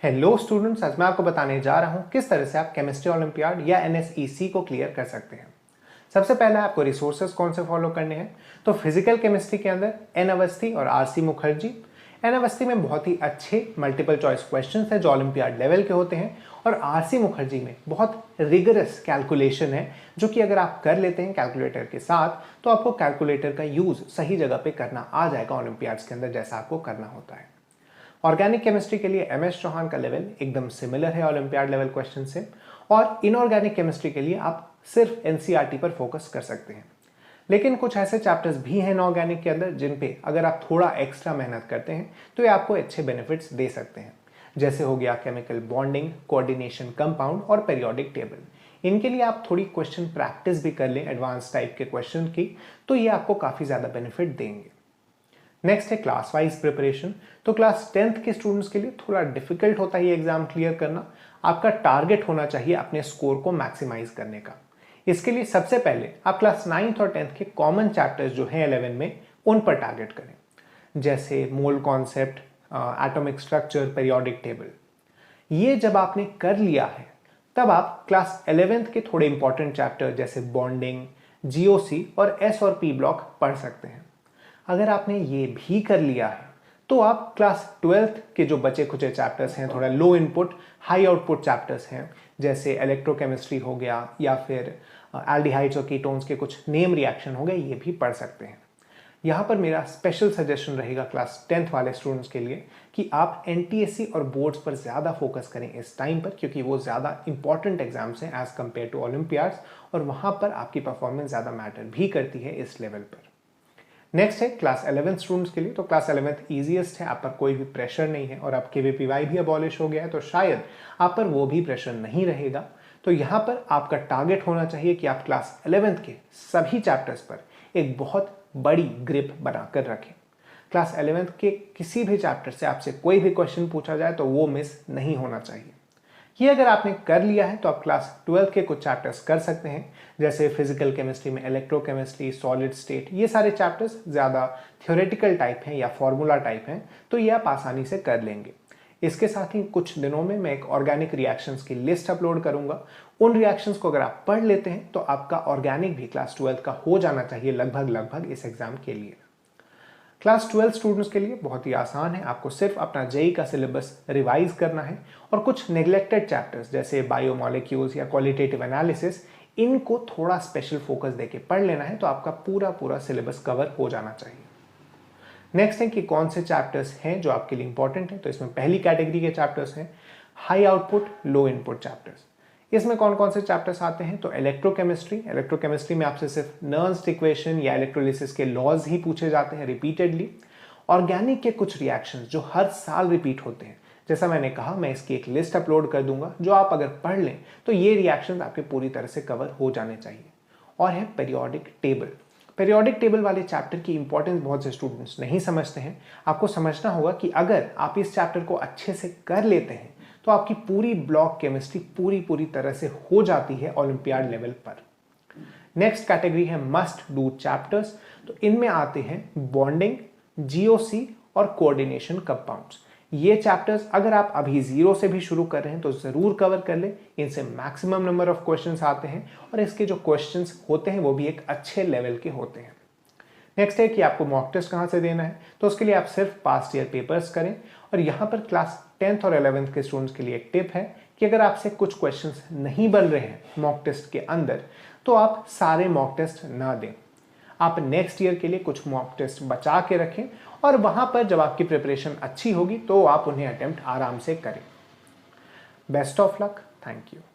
Hello students, आज मैं आपको बताने जा रहा हूँ किस तरह से आप केमिस्ट्री ओलंपियाड या एनएसईसी को क्लियर कर सकते हैं। सबसे पहले आपको रिसोर्सेज कौन से फॉलो करने हैं। तो फिजिकल केमिस्ट्री के अंदर एन अवस्थी और आरसी मुखर्जी। एन अवस्थी में बहुत ही अच्छे मल्टीपल चॉइस क्वेश्चंस हैं जो ओलंपियाड लेवल के होते हैं, और आरसी मुखर्जी में बहुत रिगरस कैलकुलेशन है जो कि अगर आप कर लेते हैं कैलकुलेटर के साथ तो आपको कैलकुलेटर का यूज सही जगह पे करना आ जाएगा ओलंपियाड्स के अंदर जैसा आपको करना होता है। ऑर्गेनिक केमिस्ट्री के लिए एमएस चौहान का लेवल एकदम सिमिलर है ओलंपियाड लेवल क्वेश्चन से, और इनऑर्गेनिक केमिस्ट्री के लिए आप सिर्फ एनसीईआरटी पर फोकस कर सकते हैं। लेकिन कुछ ऐसे चैप्टर्स भी हैं इनऑर्गेनिक के अंदर जिन पे अगर आप थोड़ा एक्स्ट्रा मेहनत करते हैं तो ये आपको अच्छे बेनिफिट्स दे सकते हैं। जैसे हो गया केमिकल बॉन्डिंग, कोऑर्डिनेशन, कंपाउंड और पेरियोडिक टेबल। इनके लिए आप थोड़ी क्वेश्चन प्रैक्टिस भी कर लें एडवांस टाइप के क्वेश्चन की, तो ये आपको काफ़ी ज़्यादा बेनिफिट देंगे। नेक्स्ट है क्लास वाइज प्रिपरेशन। तो क्लास 10th के स्टूडेंट्स के लिए थोड़ा डिफिकल्ट होता है ये एग्जाम क्लियर करना। आपका टारगेट होना चाहिए अपने स्कोर को मैक्सिमाइज करने का। इसके लिए सबसे पहले आप क्लास 9th और 10th के कॉमन चैप्टर्स जो हैं 11 में उन पर टारगेट करें, जैसे mole concept, atomic structure, periodic table. ये जब आपने कर लिया है तब आप क्लास 11th के थोड़े इंपॉर्टेंट चैप्टर जैसे बॉन्डिंग, जीओसी और एस और पी ब्लॉक पढ़ सकते हैं। अगर आपने ये भी कर लिया है तो आप क्लास 12th के जो बचे खुचे चैप्टर्स हैं, थोड़ा लो इनपुट हाई आउटपुट चैप्टर्स हैं, जैसे इलेक्ट्रोकेमिस्ट्री हो गया या फिर एल्डिहाइड्स और कीटोन्स के कुछ नेम रिएक्शन हो गए, ये भी पढ़ सकते हैं। यहाँ पर मेरा स्पेशल सजेशन रहेगा क्लास 10th वाले स्टूडेंट्स के लिए कि आप एनटीएससी और बोर्ड्स पर ज़्यादा फोकस करें इस टाइम पर, क्योंकि वो ज़्यादा इंपॉर्टेंट एग्जाम्स हैं एज़ कम्पेयर टू ओलंपियाड्स, और वहाँ पर आपकी परफॉर्मेंस ज़्यादा मैटर भी करती है इस लेवल पर। नेक्स्ट है क्लास 11th स्टूडेंट्स के लिए। तो क्लास 11th ईजीएस्ट है, आप पर कोई भी प्रेशर नहीं है, और अब केवीपीवाई भी अबॉलिश हो गया है तो शायद आप पर वो भी प्रेशर नहीं रहेगा। तो यहाँ पर आपका टारगेट होना चाहिए कि आप क्लास 11th के सभी चैप्टर्स पर एक बहुत बड़ी ग्रिप बनाकर रखें। क्लास 11th के किसी भी चैप्टर से आपसे कोई भी क्वेश्चन पूछा जाए तो वो मिस नहीं होना चाहिए। ये अगर आपने कर लिया है तो आप क्लास 12th के कुछ चैप्टर्स कर सकते हैं, जैसे फिजिकल केमिस्ट्री में इलेक्ट्रोकेमिस्ट्री, सॉलिड स्टेट। ये सारे चैप्टर्स ज़्यादा थ्योरेटिकल टाइप हैं या फॉर्मूला टाइप हैं, तो ये आप आसानी से कर लेंगे। इसके साथ ही कुछ दिनों में मैं एक ऑर्गेनिक रिएक्शंस की लिस्ट अपलोड करूंगा। उन रिएक्शंस को अगर आप पढ़ लेते हैं तो आपका ऑर्गेनिक भी क्लास 12th का हो जाना चाहिए लगभग इस एग्जाम के लिए। क्लास 12 स्टूडेंट्स के लिए बहुत ही आसान है, आपको सिर्फ अपना जेई का सिलेबस रिवाइज करना है और कुछ नेग्लेक्टेड चैप्टर्स जैसे बायोमोलिक्यूल्स या क्वालिटेटिव एनालिसिस, इनको थोड़ा स्पेशल फोकस देके पढ़ लेना है, तो आपका पूरा सिलेबस कवर हो जाना चाहिए। नेक्स्ट है कि कौन से चैप्टर्स हैं जो आपके लिए इंपॉर्टेंट हैं। तो इसमें पहली कैटेगरी के चैप्टर्स हैं high output low input chapters. इसमें कौन कौन से चैप्टर्स आते हैं, तो इलेक्ट्रोकेमिस्ट्री में आपसे सिर्फ नर्न्स इक्वेशन या इलेक्ट्रोलिसिस के लॉज ही पूछे जाते हैं रिपीटेडली। ऑर्गेनिक के कुछ रिएक्शंस जो हर साल रिपीट होते हैं, जैसा मैंने कहा मैं इसकी एक लिस्ट अपलोड कर दूंगा, जो आप अगर पढ़ लें तो ये रिएक्शंस आपके पूरी तरह से कवर हो जाने चाहिए। और है पेरियोडिक टेबल वाले चैप्टर की इंपॉर्टेंस बहुत से स्टूडेंट्स नहीं समझते हैं। आपको समझना होगा कि अगर आप इस चैप्टर को अच्छे से कर लेते हैं तो आपकी पूरी ब्लॉक केमिस्ट्री पूरी तरह से हो जाती है ओलंपियाड लेवल पर। नेक्स्ट कैटेगरी है मस्ट डू चैप्टर्स। तो इनमें आते हैं बॉन्डिंग, जीओसी और कोऑर्डिनेशन कंपाउंड्स। ये चैप्टर्स अगर आप अभी 0 से भी शुरू कर रहे हैं तो जरूर कवर कर लें। इनसे मैक्सिमम नंबर ऑफ क्वेश्चंस आते हैं और इसके जो क्वेश्चंस होते हैं वो भी एक अच्छे लेवल के होते हैं। नेक्स्ट है कि आपको मॉक टेस्ट कहाँ से देना है, तो उसके लिए आप सिर्फ पास्ट ईयर पेपर्स करें। और यहाँ पर क्लास 10th और 11th के स्टूडेंट्स के लिए एक टिप है कि अगर आपसे कुछ क्वेश्चंस नहीं बन रहे हैं मॉक टेस्ट के अंदर, तो आप सारे मॉक टेस्ट ना दें। आप नेक्स्ट ईयर के लिए कुछ मॉक टेस्ट बचा के रखें, और वहां पर जब आपकी प्रिपरेशन अच्छी होगी तो आप उन्हें अटेम्प्ट आराम से करें। Best of luck, thank you.